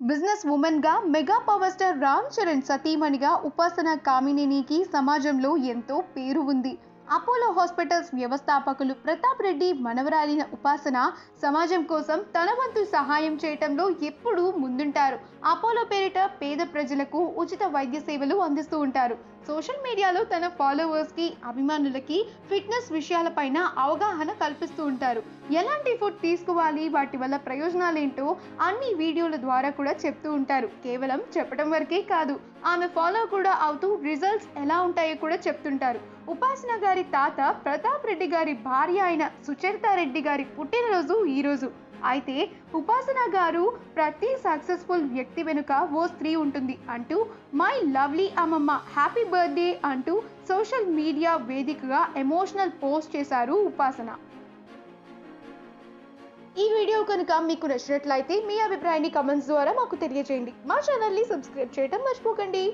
Business woman గా mega power star Ram Charan సతీమణిగా ఉపాసన కామినేనికి సమాజంలో ఎంతో పేరు ఉంది. అపోలో హాస్పిటల్స్ వ్యవస్థాపకులు ప్రతాప్ రెడ్డి మనవరాలిన ఉపాసన సమాజం కోసం తన వంతు సహాయం చేయటంలో ఎప్పుడూ ముందుంటారు. అపోలో పేరిట పేద ప్రజలకు ఉచిత వైద్య సేవలు అందిస్తూ ఉంటారు. సోషల్ మీడియాలో తన ఫాలోవర్స్ కి, అభిమానులకి ఫిట్నెస్ విషయాలపైన అవగాహన కల్పిస్తూ ఉంటారు. ఎలాంటి ఫుడ్ తీసుకోవాలి, వాటి వల్ల ప్రయోజనాలేంటో అన్ని వీడియోల ద్వారా కూడా చెప్తూ ఉంటారు. కేవలం చెప్పడం వరకే కాదు, ఆమె ఫాలో కూడా అవుతూ రిజల్ట్స్ ఎలా ఉంటాయో కూడా చెప్తుంటారు. ఉపాసన గారి తాత ప్రతాప్ రెడ్డి గారి భార్య అయిన సుచరిత రెడ్డి గారి పుట్టినరోజు ఈరోజు. అయితే ఉపాసన గారు ప్రతి సక్సెస్ఫుల్ వ్యక్తి వెనుక ఓ స్త్రీ ఉంటుంది అంటూ మై లవ్లీ అమ్మమ్మ హ్యాపీ బర్త్డే అంటూ సోషల్ మీడియా వేదికగా ఎమోషనల్ పోస్ట్ చేశారు ఉపాసన. ఈ వీడియో కనుక మీకు నచ్చినట్లయితే మీ అభిప్రాయాన్ని కమెంట్స్ ద్వారా మాకు తెలియజేయండి. మా ఛానల్ని సబ్స్క్రైబ్ చేయడం మర్చిపోకండి.